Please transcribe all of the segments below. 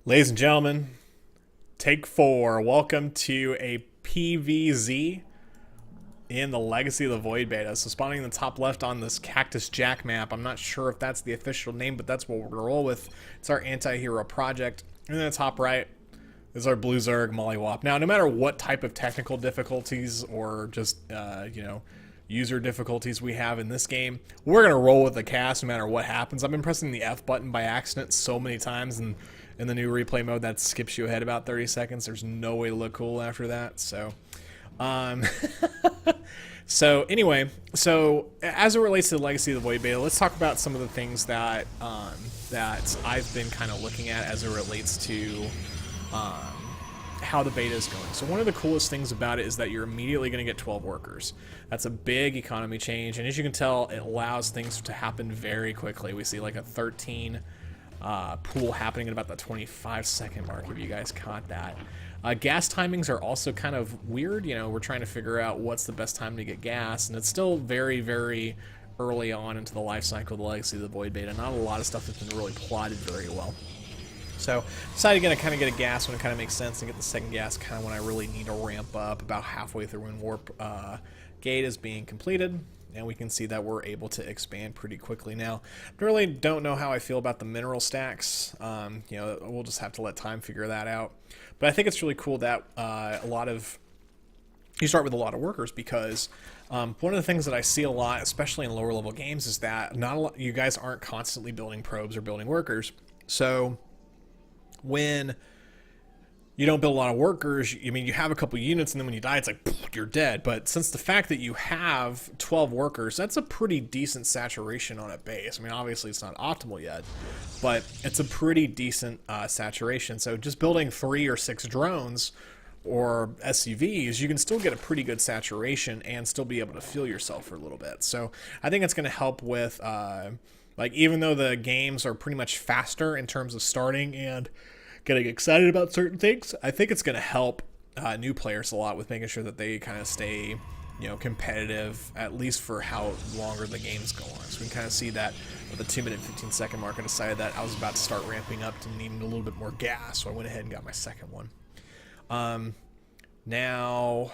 Ladies and gentlemen, take 4. Welcome to a PvZ in the Legacy of the Void beta. So spawning in the top left on this Cactus Jack map. I'm not sure if that's the official name, but that's what we're going to roll with. It's our anti-hero project. And then the top right is our Blue Zerg Mollywop. Now, no matter what type of technical difficulties or just, user difficulties we have in this game, we're going to roll with the cast no matter what happens. I've been pressing the F button by accident so many times, and in the new replay mode that skips you ahead about 30 seconds. There's no way to look cool after that. So so anyway, so as it relates to the Legacy of the Void beta, let's talk about some of the things that that I've been kind of looking at as it relates to how the beta is going. So one of the coolest things about it is that you're immediately going to get 12 workers. That's a big economy change, and as you can tell, it allows things to happen very quickly. We see like a 13 pool happening at about the 25-second mark, if you guys caught that. Gas timings are also kind of weird. You know, we're trying to figure out what's the best time to get gas, and it's still very, very early on into the life cycle of the Legacy of the Void beta. Not a lot of stuff has been really plotted very well. So decided to kind of get a gas when it kind of makes sense, and get the second gas kind of when I really need to ramp up about halfway through when warp gate is being completed. And we can see that we're able to expand pretty quickly now. I really don't know how I feel about the mineral stacks. You know, we'll just have to let time figure that out. But I think it's really cool that you start with a lot of workers, because one of the things that I see a lot, especially in lower level games, is that you guys aren't constantly building probes or building workers. So when you don't build a lot of workers, I mean, you have a couple units, and then when you die, it's like, you're dead. But since the fact that you have 12 workers, that's a pretty decent saturation on a base. I mean, obviously it's not optimal yet, but it's a pretty decent saturation. So just building 3 or 6 drones or SCVs, you can still get a pretty good saturation and still be able to fuel yourself for a little bit. So I think it's going to help with, like, even though the games are pretty much faster in terms of starting and getting excited about certain things, I think it's going to help new players a lot with making sure that they kind of stay, you know, competitive, at least for how longer the games go on. So we can kind of see that at the 2-minute 15-second mark, I decided that I was about to start ramping up to needing a little bit more gas, so I went ahead and got my second one. Now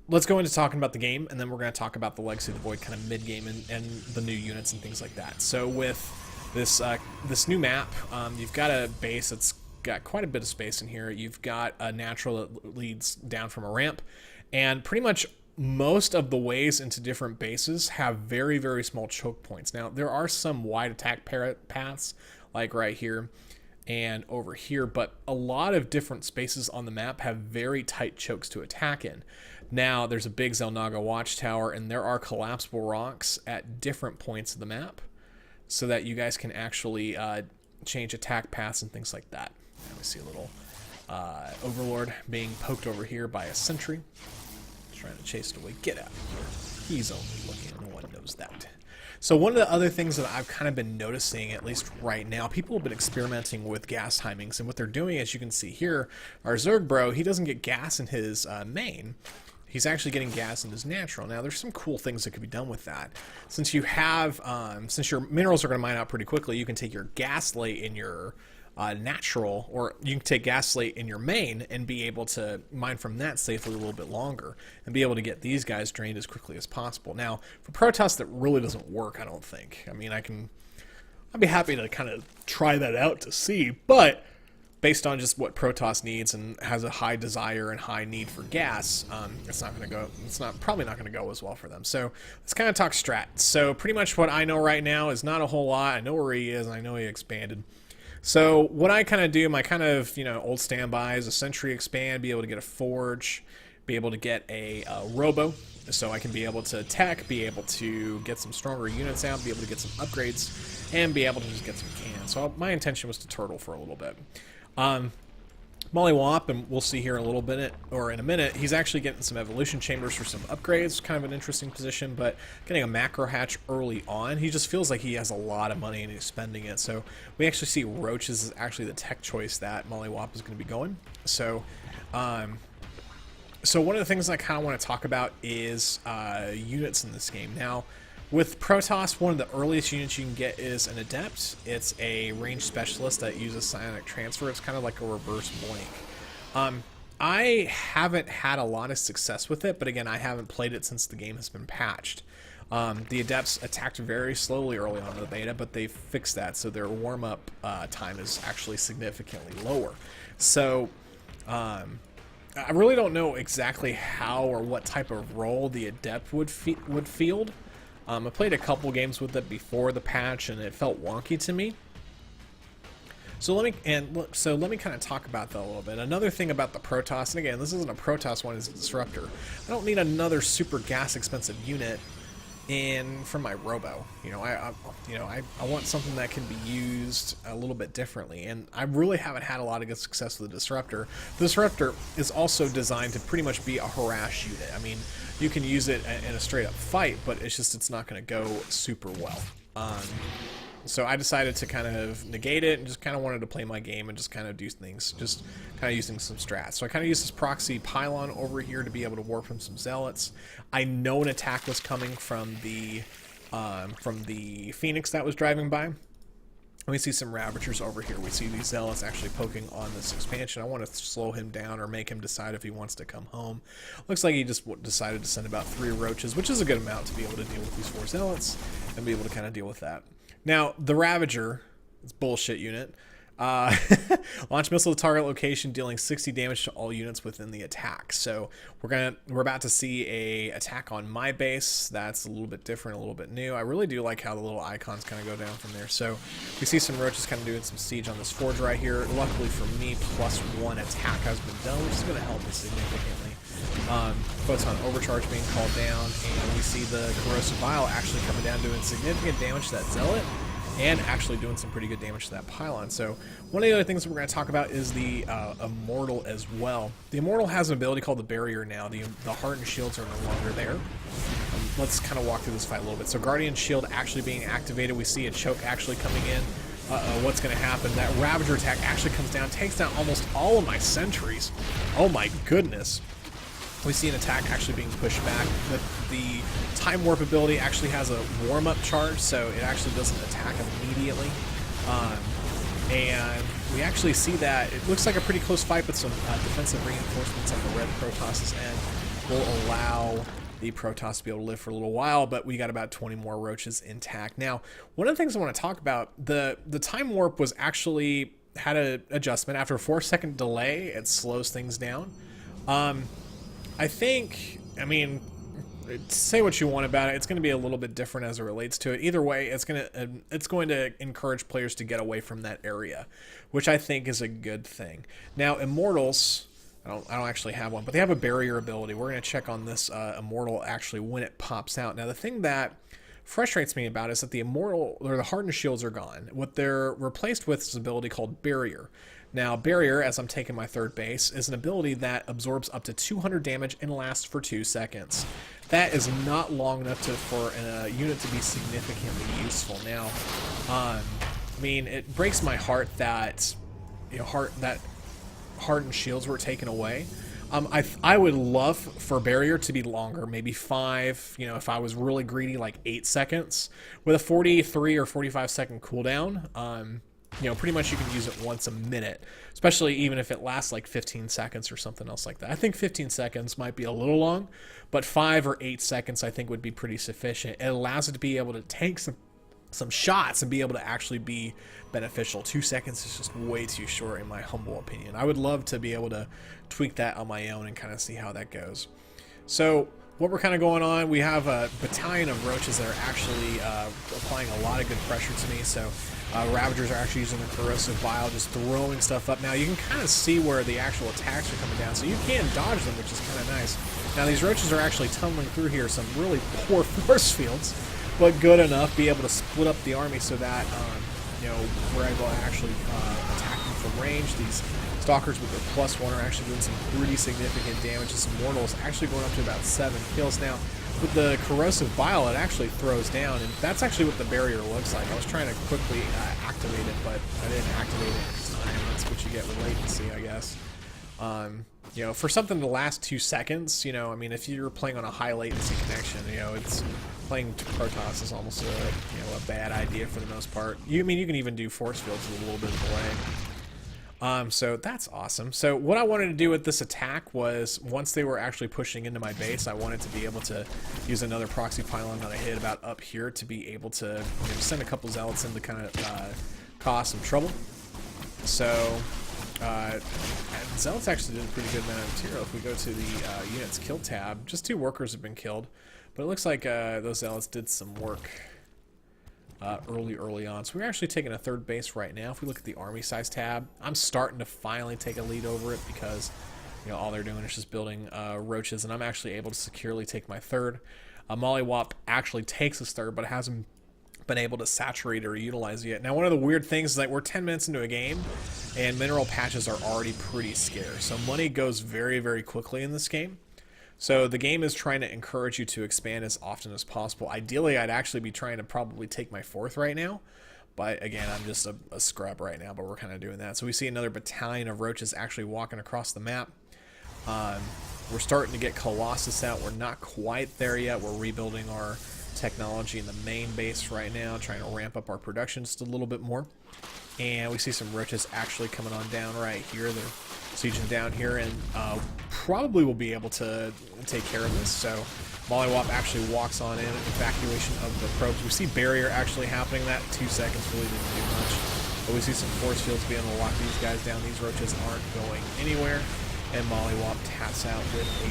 let's go into talking about the game, and then we're going to talk about the Legacy of the Void kind of mid-game and the new units and things like that. So with this new map, you've got a base that's got quite a bit of space in here. You've got a natural that leads down from a ramp, and pretty much most of the ways into different bases have very, very small choke points. Now, there are some wide attack paths, like right here and over here, but a lot of different spaces on the map have very tight chokes to attack in. Now, there's a big Xel'Naga watchtower, and there are collapsible rocks at different points of the map, so that you guys can actually change attack paths and things like that. Now we see a little Overlord being poked over here by a sentry, trying to chase it away. Get out of here. He's only looking. No one knows that. So one of the other things that I've kind of been noticing, at least right now, people have been experimenting with gas timings, and what they're doing, as you can see here, our Zerg bro, he doesn't get gas in his main. He's actually getting gas in his natural. Now, there's some cool things that could be done with that. Since you have, since your minerals are going to mine out pretty quickly, you can take your gas slate in your natural, or you can take gas slate in your main and be able to mine from that safely a little bit longer and be able to get these guys drained as quickly as possible. Now, for Protoss, that really doesn't work, I don't think. I mean, I'd be happy to kind of try that out to see, but based on just what Protoss needs and has a high desire and high need for gas, it's not going to go. It's probably not going to go as well for them. So let's kind of talk strat. So pretty much what I know right now is not a whole lot. I know where he is, and I know he expanded. So what I kind of do, my kind of, you know, old standby is a sentry expand, be able to get a forge, be able to get a robo, so I can be able to tech, be able to get some stronger units out, be able to get some upgrades, and be able to just get some cannons. So my intention was to turtle for a little bit. Mollywop, and we'll see here in a little bit, or in a minute, he's actually getting some evolution chambers for some upgrades, kind of an interesting position, but getting a macro hatch early on, he just feels like he has a lot of money and he's spending it. So we actually see roaches is actually the tech choice that Mollywop is going to be going. So so one of the things I kind of want to talk about is units in this game. Now, With Protoss, one of the earliest units you can get is an Adept. It's a range specialist that uses psionic transfer. It's kind of like a reverse blink. I haven't had a lot of success with it, but again, I haven't played it since the game has been patched. The Adepts attacked very slowly early on in the beta, but they fixed that, so their warm-up time is actually significantly lower. So, I really don't know exactly how or what type of role the Adept would field. I played a couple games with it before the patch, and it felt wonky to me. So let me kind of talk about that a little bit. Another thing about the Protoss, and again, this isn't a Protoss one; it's a Disruptor. I don't need another super gas expensive unit from my Robo. I want something that can be used a little bit differently, and I really haven't had a lot of good success with the Disruptor. The Disruptor is also designed to pretty much be a harass unit. I mean, you can use it in a straight up fight, but it's not going to go super well. So I decided to kind of negate it and just kind of wanted to play my game and just kind of do things, just kind of using some strats. So I kind of used this proxy pylon over here to be able to warp from some zealots. I know an attack was coming from the Phoenix that was driving by. We see some Ravagers over here. We see these zealots actually poking on this expansion. I want to slow him down or make him decide if he wants to come home. Looks like he just decided to send about 3 roaches, which is a good amount to be able to deal with these 4 zealots and be able to kind of deal with that. Now, the Ravager, it's bullshit unit, launch missile to target location, dealing 60 damage to all units within the attack. So we're about to see a attack on my base. That's a little bit different, a little bit new. I really do like how the little icons kind of go down from there. So we see some roaches kind of doing some siege on this forge right here. Luckily for me, +1 attack has been done, which is going to help me significantly. Photon overcharge being called down, and we see the corrosive vial actually coming down, doing significant damage to that zealot and actually doing some pretty good damage to that pylon. So one of the other things that we're going to talk about is the Immortal as well. The Immortal has an ability called the Barrier now. The hardened shields are no longer there. Let's kind of walk through this fight a little bit. So Guardian Shield actually being activated. We see a choke actually coming in. What's going to happen? That Ravager attack actually comes down, takes down almost all of my sentries. Oh my goodness. We see an attack actually being pushed back. The Time Warp ability actually has a warm-up charge, so it actually doesn't attack immediately. And we actually see that it looks like a pretty close fight, but some defensive reinforcements on the red Protoss's end will allow the Protoss to be able to live for a little while, but we got about 20 more roaches intact. Now, one of the things I want to talk about, the Time Warp was actually had an adjustment. After a 4-second delay, it slows things down. I mean, say what you want about it, it's going to be a little bit different as it relates to it. Either way, it's going to encourage players to get away from that area, which I think is a good thing. Now, Immortals, I don't actually have one, but they have a barrier ability. We're going to check on this Immortal actually when it pops out. Now, the thing that frustrates me about it is that the Immortal, or the Hardened Shields, are gone. What they're replaced with is an ability called Barrier. Now, Barrier, as I'm taking my 3rd base, is an ability that absorbs up to 200 damage and lasts for 2 seconds. That is not long enough for a unit to be significantly useful. Now, I mean, it breaks my heart that Hardened Shields were taken away. I would love for Barrier to be longer, maybe 5, if I was really greedy, like 8 seconds. With a 43 or 45 second cooldown, pretty much you can use it once a minute, especially even if it lasts like 15 seconds or something else like that. I think 15 seconds might be a little long, but 5 or 8 seconds I think would be pretty sufficient. It allows it to be able to take some shots and be able to actually be beneficial. 2 seconds is just way too short in my humble opinion. I would love to be able to tweak that on my own and kind of see how that goes. So what we're kind of going on, we have a battalion of roaches that are actually applying a lot of good pressure to me. So Ravagers are actually using the corrosive vial, just throwing stuff up. Now you can kind of see where the actual attacks are coming down, so you can dodge them, which is kind of nice. Now these roaches are actually tunneling through here, some really poor force fields, but good enough be able to split up the army so that we're able to actually attack them from range. These Stalkers with their +1 are actually doing some pretty significant damage. This Immortal's actually going up to about 7 kills now. With the corrosive vial, it actually throws down, and that's actually what the barrier looks like. I was trying to quickly activate it, but I didn't activate it in time. That's what you get with latency, I guess. You know, for something to last 2 seconds, you know, I mean, if you're playing on a high latency connection, you know, it's playing to Protoss is almost a bad idea for the most part. You can even do force fields with a little bit of delay. So that's awesome. So what I wanted to do with this attack was, once they were actually pushing into my base, I wanted to be able to use another proxy pylon that I hit about up here to be able to, you know, send a couple zealots in to kind of cause some trouble. So zealots actually did a pretty good amount of material. If we go to the units kill tab, just 2 workers have been killed, but it looks like those zealots did some work early on. So we're actually taking a 3rd base right now. If we look at the army size tab, I'm starting to finally take a lead over it, because, you know, all they're doing is just building roaches, and I'm actually able to securely take my 3rd. Mollywop actually takes his 3rd, but it hasn't been able to saturate or utilize it yet. Now, one of the weird things is that we're 10 minutes into a game, and mineral patches are already pretty scarce. So money goes very, very quickly in this game. So the game is trying to encourage you to expand as often as possible. Ideally, I'd actually be trying to probably take my 4th right now. But again, I'm just a scrub right now, but we're kind of doing that. So we see another battalion of roaches actually walking across the map. We're starting to get Colossus out. We're not quite there yet. We're rebuilding our technology in the main base right now, trying to ramp up our production just a little bit more. And we see some roaches actually coming on down right here. They're sieging down here, and probably will be able to take care of this. So Mollywop actually walks on in, evacuation of the probes. We see barrier actually happening. That 2 seconds really didn't do much, but we see some force fields being able to lock these guys down. These roaches aren't going anywhere, and Mollywop taps out with a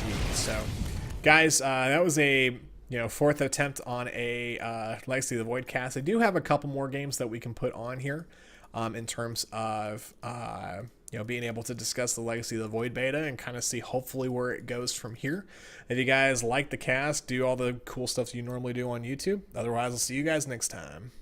GG. So guys, that was a 4th attempt on a Legacy of the Void cast. I do have a couple more games that we can put on here in terms of being able to discuss the Legacy of the Void beta and kind of see hopefully where it goes from here. If you guys like the cast, do all the cool stuff you normally do on YouTube. Otherwise, I'll see you guys next time.